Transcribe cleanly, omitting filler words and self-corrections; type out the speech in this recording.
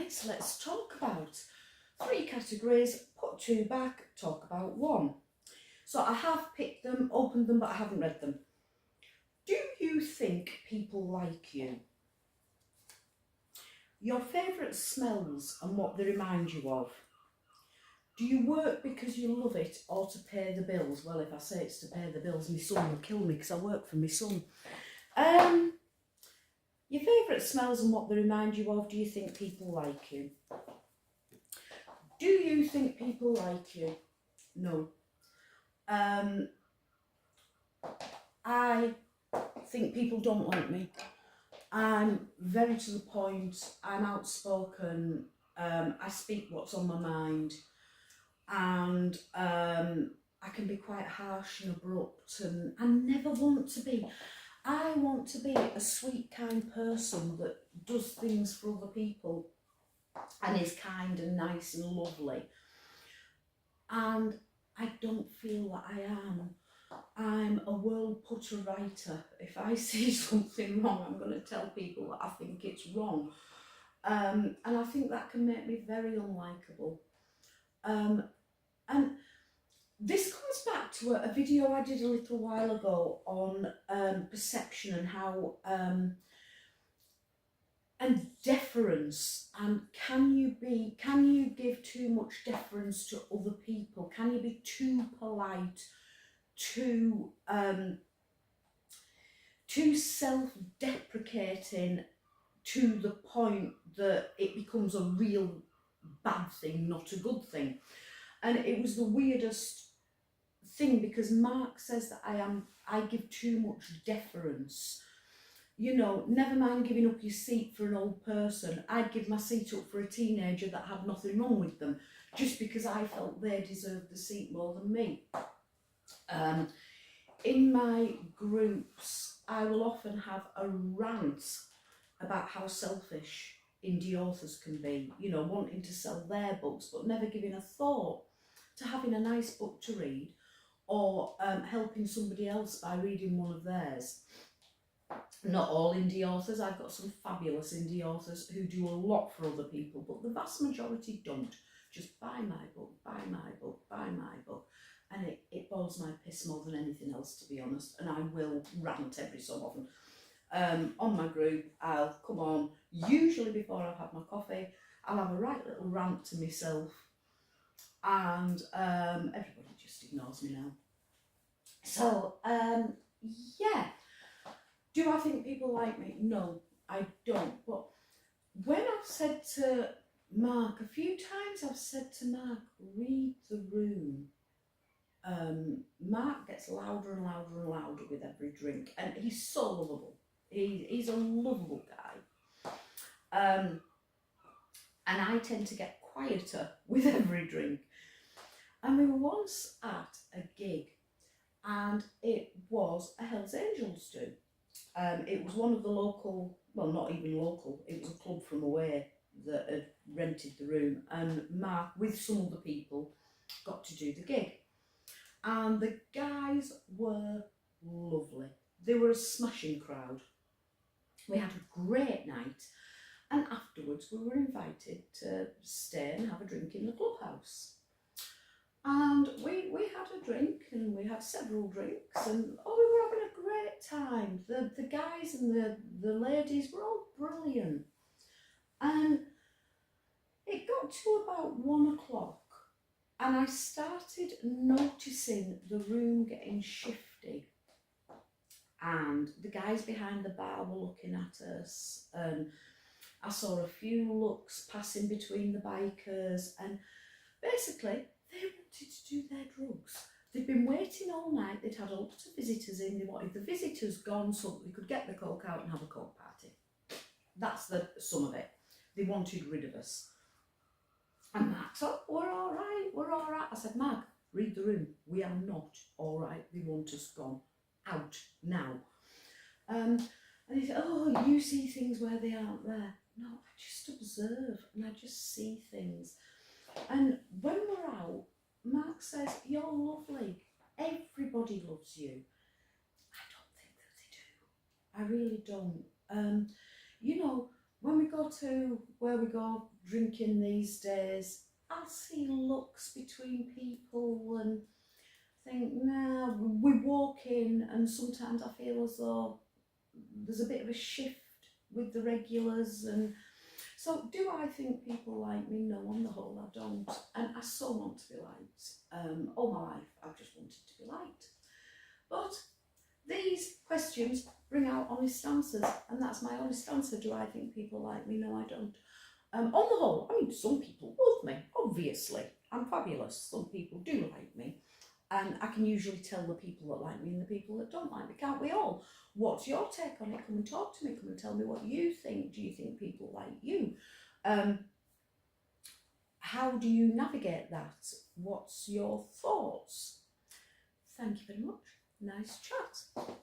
tonight's Let's Talk About. 3 categories, put 2 back, talk about 1. So I have picked them, opened them, but I haven't read them. Do you think people like you? Your favourite smells and what they remind you of. Do you work because you love it or to pay the bills? Well, if I say it's to pay the bills, my son will kill me because I work for my son. Your favourite smells and what they remind you of. Do you think people like you? Do you think people like you? No. I think people don't like me. I'm very to the point. I'm outspoken. I speak what's on my mind. And I can be quite harsh and abrupt, and I never want to be. I want to be a sweet, kind person that does things for other people and is kind and nice and lovely. And I don't feel that I am. I'm a world putter writer. If I see something wrong, I'm going to tell people that I think it's wrong. And I think that can make me very unlikable. And this comes back to a video I did a little while ago on perception and how and deference, and can you give too much deference to other people? Can you be too polite, too self-deprecating to the point that it becomes a real bad thing, not a good thing? And it was the weirdest thing, because Mark says that I give too much deference. You know, never mind giving up your seat for an old person. I'd give my seat up for a teenager that had nothing wrong with them, just because I felt they deserved the seat more than me. In my groups, I will often have a rant about how selfish indie authors can be, you know, wanting to sell their books but never giving a thought to having a nice book to read, or helping somebody else by reading one of theirs. Not all indie authors. I've got some fabulous indie authors who do a lot for other people, but the vast majority don't. Just buy my book, buy my book, buy my book. And it boils my piss more than anything else, to be honest. And I will rant every so often. On my group, I'll come on, usually before I've had my coffee, I'll have a right little rant to myself. And everybody just ignores me now. So, yeah. Do I think people like me? No, I don't. But when I've said to Mark, a few times I've said to Mark, read the room. Mark gets louder and louder and louder with every drink. And he's so lovable. He's a lovable guy. And I tend to get quieter with every drink. And we were once at a gig, and it was a Hells Angels do. It was one of the local, well, not even local, it was a club from away that had rented the room, and Mark, with some other people, got to do the gig. And the guys were lovely. They were a smashing crowd. We had a great night, and afterwards we were invited to stay and have a drink in the clubhouse. And we had a drink, and we had several drinks, and we were having a great time. The guys and the ladies were all brilliant. And it got to about 1 o'clock, and I started noticing the room getting shifty. And the guys behind the bar were looking at us, and I saw a few looks passing between the bikers, and basically they wanted to do their drugs. They'd been waiting all night, they'd had a lot of visitors in, they wanted the visitors gone so that they could get the coke out and have a coke party. That's the sum of it. They wanted rid of us. And Mark said, we're all right. I said, Mark, read the room. We are not all right. They want us gone. Out now. And he said, oh, you see things where they aren't there. No, I just observe and I just see things. And when we're out, Mark says, you're lovely. Everybody loves you. I don't think that they do. I really don't. You know, when we go to where we go drinking these days, I'll see looks between people and think, nah, we walk in and sometimes I feel as though there's a bit of a shift with the regulars. And so do I think people like me? No, on the whole I don't, and I so want to be liked. All my life I've just wanted to be liked, but these questions bring out honest answers, and that's my honest answer. Do I think people like me? No, I don't. On the whole, I mean, some people love me, obviously. I'm fabulous. Some people do like me. And I can usually tell the people that like me and the people that don't like me, can't we all? What's your take on it? Come and talk to me. Come and tell me what you think. Do you think people like you? How do you navigate that? What's your thoughts? Thank you very much. Nice chat.